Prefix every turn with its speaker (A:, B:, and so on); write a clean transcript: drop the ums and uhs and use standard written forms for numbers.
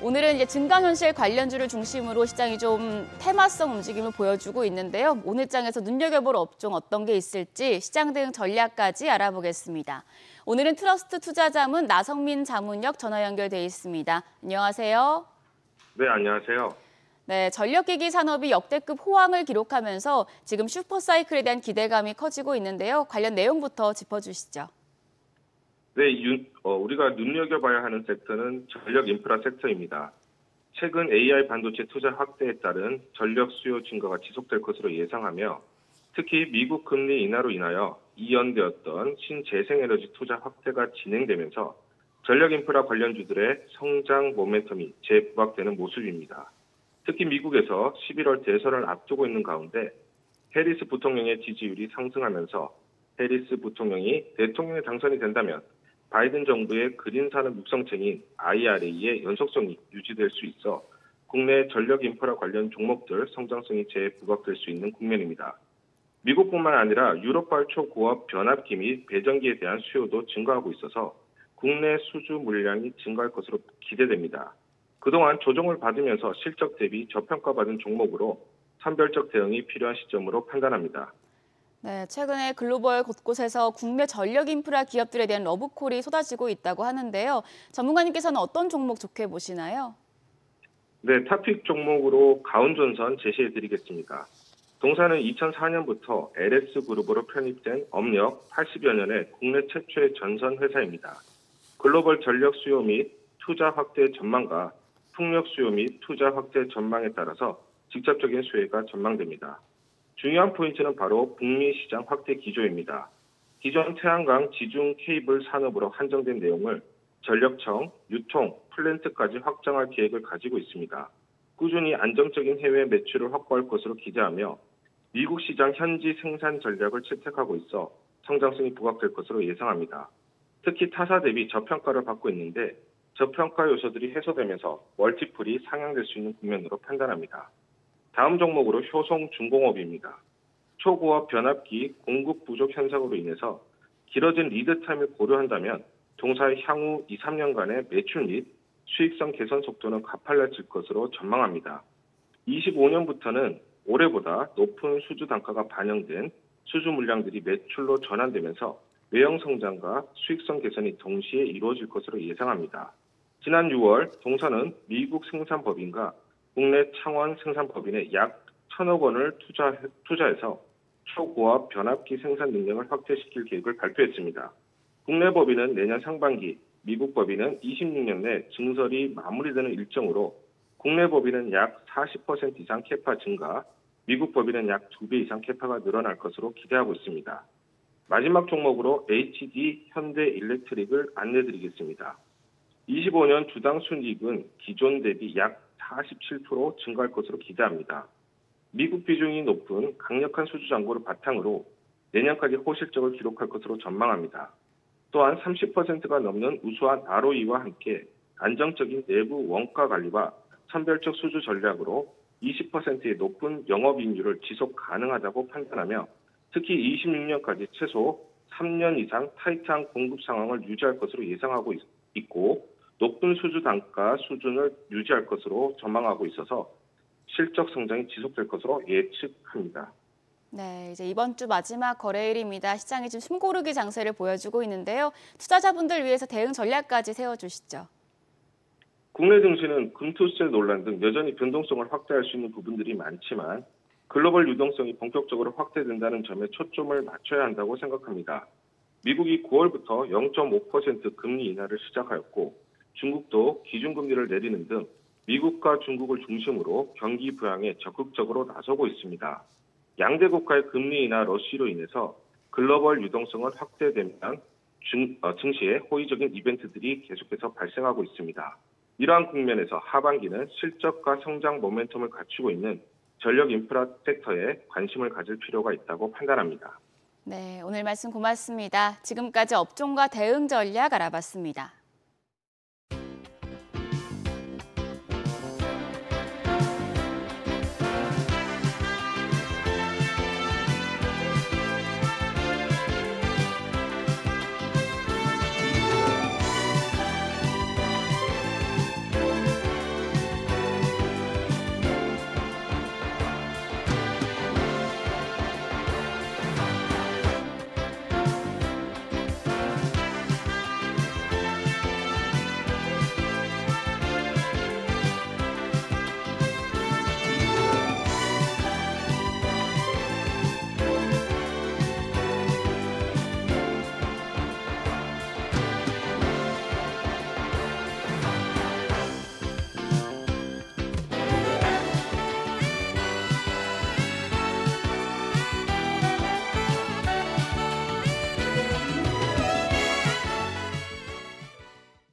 A: 오늘은 이제 증강현실 관련주를 중심으로 시장이 좀 테마성 움직임을 보여주고 있는데요. 오늘 장에서 눈여겨볼 업종 어떤 게 있을지 시장 대응 전략까지 알아보겠습니다. 오늘은 트러스트 투자자문 나성민 자문역 전화 연결돼 있습니다. 안녕하세요.
B: 네, 안녕하세요.
A: 네, 전력기기 산업이 역대급 호황을 기록하면서 지금 슈퍼사이클에 대한 기대감이 커지고 있는데요. 관련 내용부터 짚어주시죠.
B: 네, 우리가 눈여겨봐야 하는 섹터는 전력 인프라 섹터입니다. 최근 AI 반도체 투자 확대에 따른 전력 수요 증가가 지속될 것으로 예상하며 특히 미국 금리 인하로 인하여 이연되었던 신재생에너지 투자 확대가 진행되면서 전력 인프라 관련주들의 성장 모멘텀이 재부각되는 모습입니다. 특히 미국에서 11월 대선을 앞두고 있는 가운데 해리스 부통령의 지지율이 상승하면서 해리스 부통령이 대통령에 당선이 된다면 바이든 정부의 그린 산업 육성책인 IRA의 연속성이 유지될 수 있어 국내 전력 인프라 관련 종목들 성장성이 재부각될 수 있는 국면입니다. 미국뿐만 아니라 유럽발 초고압 변압기 및 배전기에 대한 수요도 증가하고 있어서 국내 수주 물량이 증가할 것으로 기대됩니다. 그동안 조정을 받으면서 실적 대비 저평가받은 종목으로 선별적 대응이 필요한 시점으로 판단합니다.
A: 네, 최근에 글로벌 곳곳에서 국내 전력 인프라 기업들에 대한 러브콜이 쏟아지고 있다고 하는데요. 전문가님께서는 어떤 종목 좋게 보시나요?
B: 네, 탑픽 종목으로 가온존선 제시해드리겠습니다. 동사는 2004년부터 LS그룹으로 편입된 업력 80여 년의 국내 최초의 전선 회사입니다. 글로벌 전력 수요 및 투자 확대 전망과 풍력 수요 및 투자 확대 전망에 따라서 직접적인 수혜가 전망됩니다. 중요한 포인트는 바로 북미 시장 확대 기조입니다. 기존 태양광 지중 케이블 산업으로 한정된 내용을 전력청, 유통, 플랜트까지 확장할 계획을 가지고 있습니다. 꾸준히 안정적인 해외 매출을 확보할 것으로 기대하며 미국 시장 현지 생산 전략을 채택하고 있어 성장성이 부각될 것으로 예상합니다. 특히 타사 대비 저평가를 받고 있는데 저평가 요소들이 해소되면서 멀티플이 상향될 수 있는 국면으로 판단합니다. 다음 종목으로 효성중공업입니다. 초고압 변압기 공급 부족 현상으로 인해서 길어진 리드 타임을 고려한다면 동사의 향후 2, 3년간의 매출 및 수익성 개선 속도는 가팔라질 것으로 전망합니다. 25년부터는 올해보다 높은 수주 단가가 반영된 수주 물량들이 매출로 전환되면서 외형 성장과 수익성 개선이 동시에 이루어질 것으로 예상합니다. 지난 6월 동사는 미국 생산법인과 국내 창원 생산법인에 약 1,000억 원을 투자해서 초고압 변압기 생산 능력을 확대시킬 계획을 발표했습니다. 국내 법인은 내년 상반기, 미국 법인은 26년 내 증설이 마무리되는 일정으로 국내 법인은 약 40% 이상 캐파 증가, 미국 법인은 약 2배 이상 캐파가 늘어날 것으로 기대하고 있습니다. 마지막 종목으로 HD 현대일렉트릭을 안내드리겠습니다. 25년 주당 순이익은 기존 대비 약 47% 증가할 것으로 기대합니다. 미국 비중이 높은 강력한 수주 잔고를 바탕으로 내년까지 호실적을 기록할 것으로 전망합니다. 또한 30%가 넘는 우수한 ROE와 함께 안정적인 내부 원가 관리와 선별적 수주 전략으로 20%의 높은 영업이익률을 지속 가능하다고 판단하며 특히 26년까지 최소 3년 이상 타이트한 공급 상황을 유지할 것으로 예상하고 있고 높은 수주 단가 수준을 유지할 것으로 전망하고 있어서 실적 성장이 지속될 것으로 예측합니다.
A: 네, 이제 이번 주 마지막 거래일입니다. 시장이 좀 숨고르기 장세를 보여주고 있는데요. 투자자분들 위해서 대응 전략까지 세워주시죠.
B: 국내 증시는 금투세 논란 등 여전히 변동성을 확대할 수 있는 부분들이 많지만 글로벌 유동성이 본격적으로 확대된다는 점에 초점을 맞춰야 한다고 생각합니다. 미국이 9월부터 0.5% 금리 인하를 시작하였고 중국도 기준금리를 내리는 등 미국과 중국을 중심으로 경기 부양에 적극적으로 나서고 있습니다. 양대 국가의 금리 인하 러시로 인해서 글로벌 유동성은 확대되면 증시에 호의적인 이벤트들이 계속해서 발생하고 있습니다. 이러한 국면에서 하반기는 실적과 성장 모멘텀을 갖추고 있는 전력 인프라 섹터에 관심을 가질 필요가 있다고 판단합니다.
A: 네, 오늘 말씀 고맙습니다. 지금까지 업종과 대응 전략 알아봤습니다.